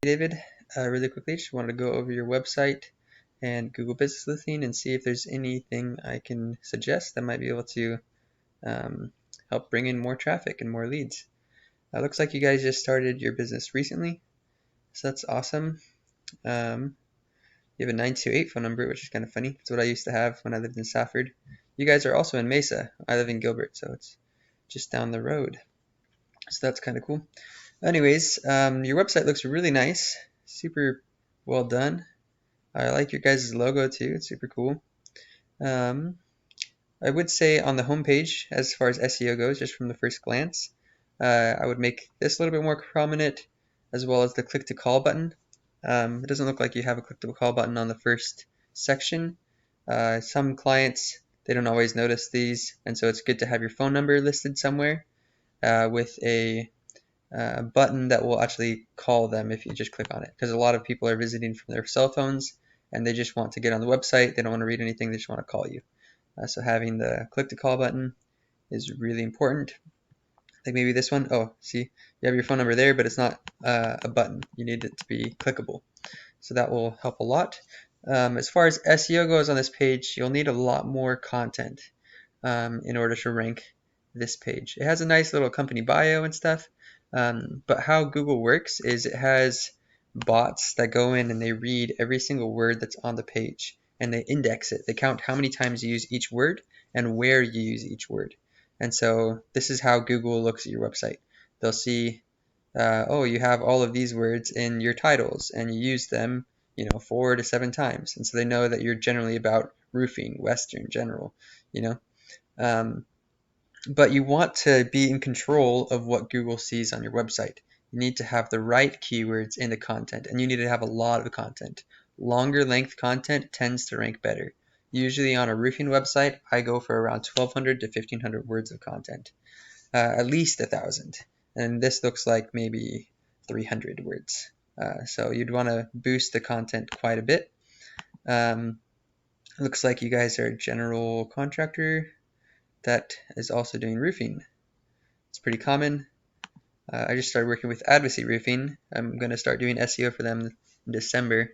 David, really quickly, just wanted to go over your website and Google Business Listing and see if there's anything I can suggest that might be able to um, help bring in more traffic and more leads. Looks like you guys just started your business recently, so that's awesome. Um, you have a 928 phone number, which is kind of funny. That's what I used to have when I lived in Safford. You guys are also in Mesa. I live in Gilbert, so it's just down the road. So that's kind of cool. Anyways, your website looks really nice, super well done. I like your guys' logo too. It's super cool. Um, I would say on the homepage, as far as SEO goes, just from the first glance, I would make this a little bit more prominent, as well as the click to call button. It doesn't look like you have a click to call button on the first section. Some clients, they don't always notice these, and so it's good to have your phone number listed somewhere with a button that will actually call them if you just click on it, because a lot of people are visiting from their cell phones and they just want to get on the website. They don't want to read anything, they just want to call you. So having the click to call button is really important. Like maybe this one, oh, see, you have your phone number there, but it's not a button. You need it to be clickable. So that will help a lot. As far as SEO goes on this page, you'll need a lot more content in order to rank this page. It has a nice little company bio and stuff, but how Google works is it has bots that go in and they read every single word that's on the page and they index it. They count how many times you use each word and where you use each word. And so this is how Google looks at your website. They'll see, oh, you have all of these words in your titles and you use them, 4 to 7 times. And so they know that you're generally about roofing, Western, general, you know. Um, but you want to be in control of what Google sees on your website. You need to have the right keywords in the content, and you need to have a lot of content. Longer length content tends to rank better. Usually on a roofing website, I go for around 1,200 to 1,500 words of content, at least 1,000. And this looks like maybe 300 words. So you'd want to boost the content quite a bit. Looks like you guys are a general contractor that is also doing roofing. It's pretty common. I just started working with Advocacy Roofing. I'm going to start doing SEO for them in December,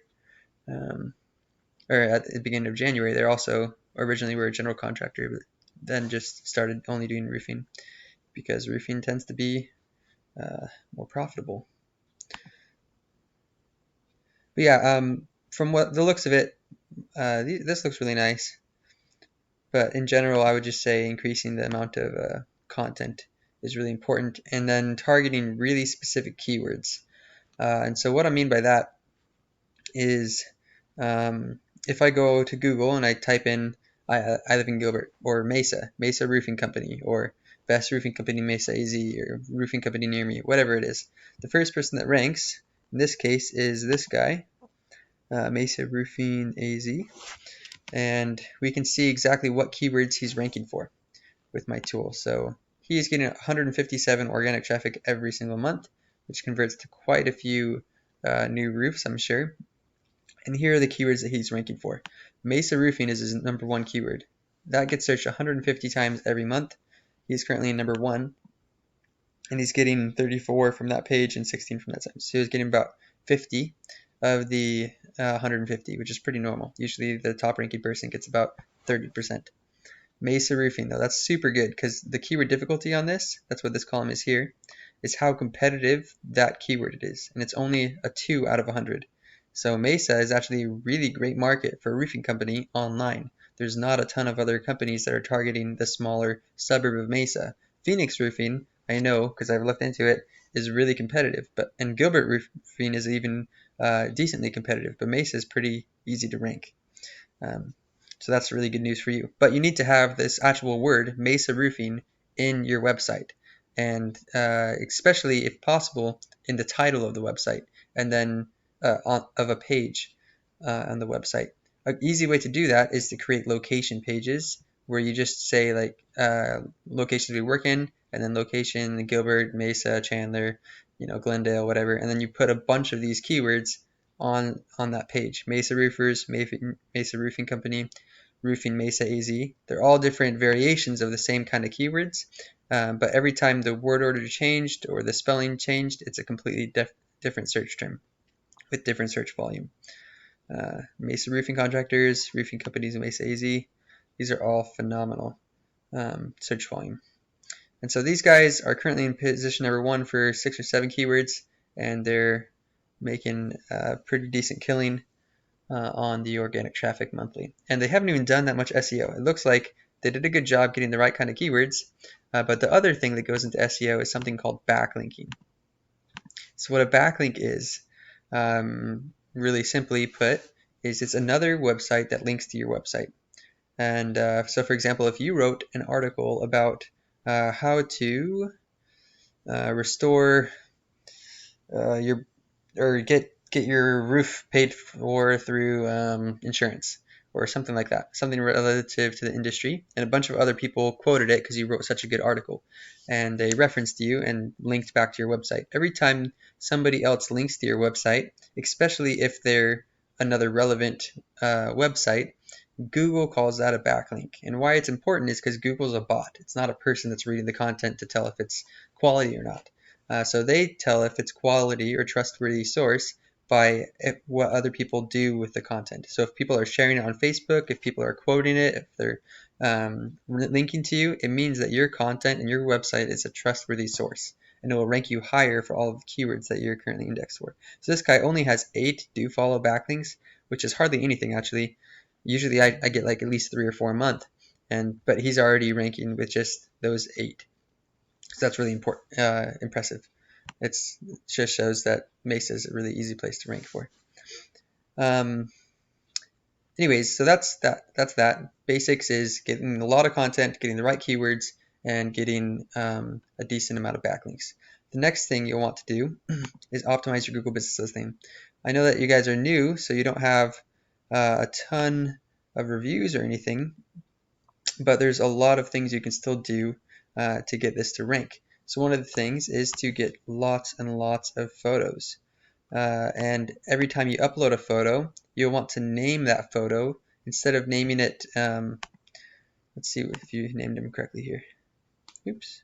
or at the beginning of January. They're also originally were a general contractor, but then just started only doing roofing because roofing tends to be more profitable. But yeah, from what the looks of it, this looks really nice. But in general, I would just say increasing the amount of content is really important, and then targeting really specific keywords. And so what I mean by that is if I go to Google and I type in I live in Gilbert, or Mesa Roofing Company, or Best Roofing Company Mesa AZ, or Roofing Company near me, whatever it is, the first person that ranks in this case is this guy, Mesa Roofing AZ, and we can see exactly what keywords he's ranking for with my tool. So he's getting 157 organic traffic every single month, which converts to quite a few new roofs, I'm sure. And here are the keywords that he's ranking for. Mesa Roofing is his #1 keyword. That gets searched 150 times every month. He's currently in #1, and he's getting 34 from that page and 16 from that side. So he's getting about 50 of the 150, which is pretty normal. Usually the top ranking person gets about 30%. Mesa Roofing, though, that's super good because the keyword difficulty on this, that's what this column is here, is how competitive that keyword it is. And it's only a 2 out of 100. So Mesa is actually a really great market for a roofing company online. There's not a ton of other companies that are targeting the smaller suburb of Mesa. Phoenix Roofing, I know because I've looked into it, is really competitive. And Gilbert Roofing is even decently competitive, but Mesa is pretty easy to rank. So that's really good news for you. But you need to have this actual word, Mesa Roofing, in your website. And especially, if possible, in the title of the website and then of a page on the website. An easy way to do that is to create location pages where you just say like locations we work in, and then location Gilbert, Mesa, Chandler, Glendale, whatever. And then you put a bunch of these keywords on that page. Mesa Roofers, Mesa Roofing Company, Roofing Mesa AZ. They're all different variations of the same kind of keywords, but every time the word order changed or the spelling changed, it's a completely different search term. with different search volume. Mesa roofing contractors, roofing companies, and Mesa AZ. These are all phenomenal search volume. And so these guys are currently in position number 1 for 6 or 7 keywords, and they're making a pretty decent killing on the organic traffic monthly. And they haven't even done that much SEO. It looks like they did a good job getting the right kind of keywords, but the other thing that goes into SEO is something called backlinking. So what a backlink is, really simply put, is it's another website that links to your website. And so for example, if you wrote an article about how to restore your or get your roof paid for through insurance or something like that, something relative to the industry, and a bunch of other people quoted it because you wrote such a good article, and they referenced you and linked back to your website. Every time somebody else links to your website, especially if they're another relevant website, Google calls that a backlink. And why it's important is because Google's a bot. It's not a person that's reading the content to tell if it's quality or not. So they tell if it's quality or trustworthy source by what other people do with the content. So if people are sharing it on Facebook, if people are quoting it, if they're linking to you, it means that your content and your website is a trustworthy source, and it will rank you higher for all of the keywords that you're currently indexed for. So this guy only has 8 do follow backlinks, which is hardly anything actually. Usually I get like at least 3 or 4 a month, but he's already ranking with just those 8. So that's really impressive. It just shows that Mesa is a really easy place to rank for. Anyways, so that's that. Basics is getting a lot of content, getting the right keywords, and getting a decent amount of backlinks. The next thing you'll want to do is optimize your Google Business Listing. I know that you guys are new, so you don't have a ton of reviews or anything, but there's a lot of things you can still do to get this to rank. So one of the things is to get lots and lots of photos. And every time you upload a photo, you'll want to name that photo instead of naming it. Let's see if you named them correctly here. Oops.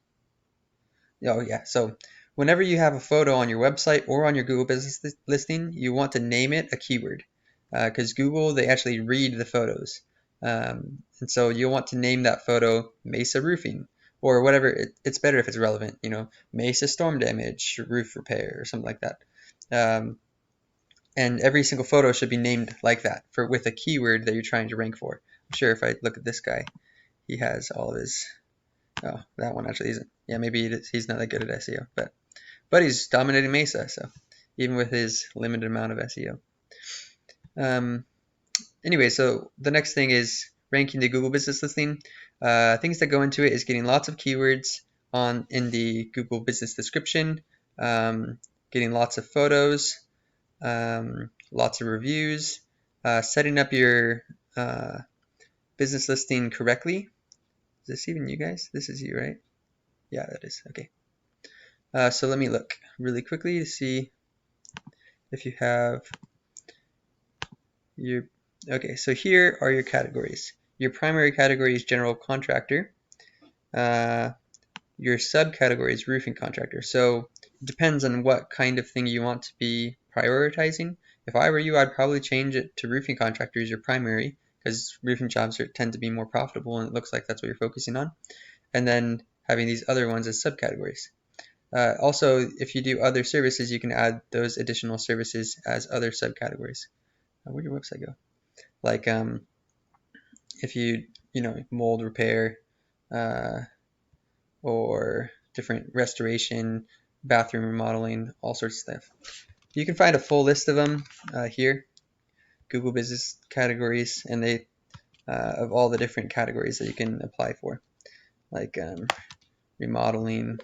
Oh yeah, so whenever you have a photo on your website or on your Google Business Listing, you want to name it a keyword, because Google, they actually read the photos. And so you'll want to name that photo Mesa Roofing, or whatever. It's better if it's relevant, Mesa Storm Damage Roof Repair or something like that. And every single photo should be named like that with a keyword that you're trying to rank for. I'm sure if I look at this guy, he has all of his. Oh, that one actually isn't. Yeah, maybe he's not that good at SEO, but he's dominating Mesa, so even with his limited amount of SEO. Anyway, so the next thing is ranking the Google Business Listing. Things that go into it is getting lots of keywords in the Google Business description, getting lots of photos, lots of reviews, setting up your business listing correctly. Is this even you guys? This is you, right? Yeah, that is. Okay. So let me look really quickly to see if you have your... Okay, so here are your categories. Your primary category is general contractor. Your subcategory is roofing contractor. So it depends on what kind of thing you want to be prioritizing. If I were you, I'd probably change it to roofing contractor as your primary, because roofing jobs tend to be more profitable, and it looks like that's what you're focusing on. And then having these other ones as subcategories. Also, if you do other services, you can add those additional services as other subcategories. Where'd your website go? Like if you mold repair or different restoration, bathroom remodeling, all sorts of stuff. You can find a full list of them here, Google Business categories, and they of all the different categories that you can apply for, like remodeling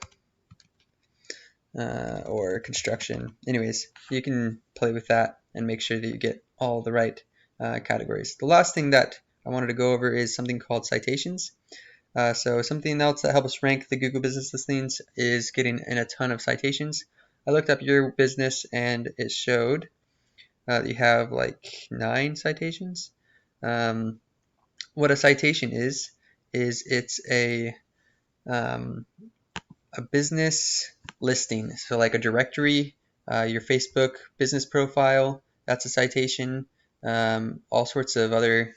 or construction. Anyways, you can play with that and make sure that you get all the right categories. The last thing that I wanted to go over is something called citations. So something else that helps rank the Google Business Listings is getting in a ton of citations. I looked up your business and it showed that you have like 9 citations. What a citation is it's a business listing, so like a directory Your Facebook business profile, that's a citation. All sorts of other,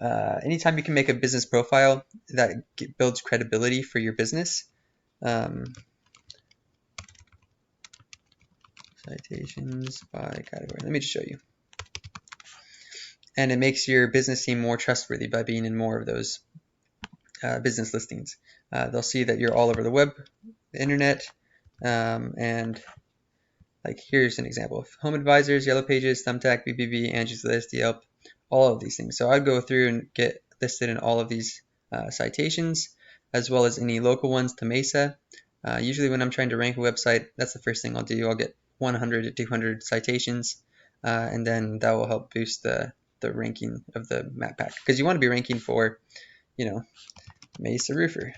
anytime you can make a business profile that builds credibility for your business. Citations by category. Let me just show you. And it makes your business seem more trustworthy by being in more of those business listings. They'll see that you're all over the web, the internet, and like here's an example of Home Advisors, Yellow Pages, Thumbtack, BBB, Angie's List, Yelp, all of these things. So I'd go through and get listed in all of these citations, as well as any local ones to Mesa. Usually when I'm trying to rank a website, that's the first thing I'll do. I'll get 100 to 200 citations, and then that will help boost the ranking of the map pack. Because you want to be ranking for, Mesa Roofer.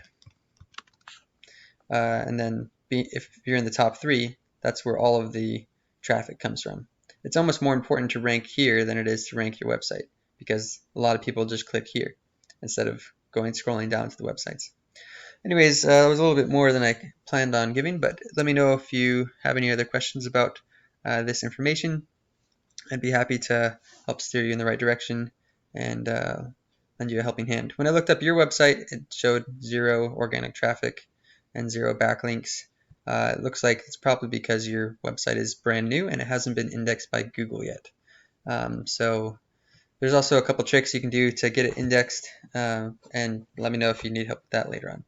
And then if you're in the top 3, that's where all of the traffic comes from. It's almost more important to rank here than it is to rank your website, because a lot of people just click here instead of scrolling down to the websites. Anyways, that was a little bit more than I planned on giving, but let me know if you have any other questions about this information. I'd be happy to help steer you in the right direction and lend you a helping hand. When I looked up your website, it showed 0 organic traffic and 0 backlinks. It looks like it's probably because your website is brand new and it hasn't been indexed by Google yet. So there's also a couple tricks you can do to get it indexed, and let me know if you need help with that later on.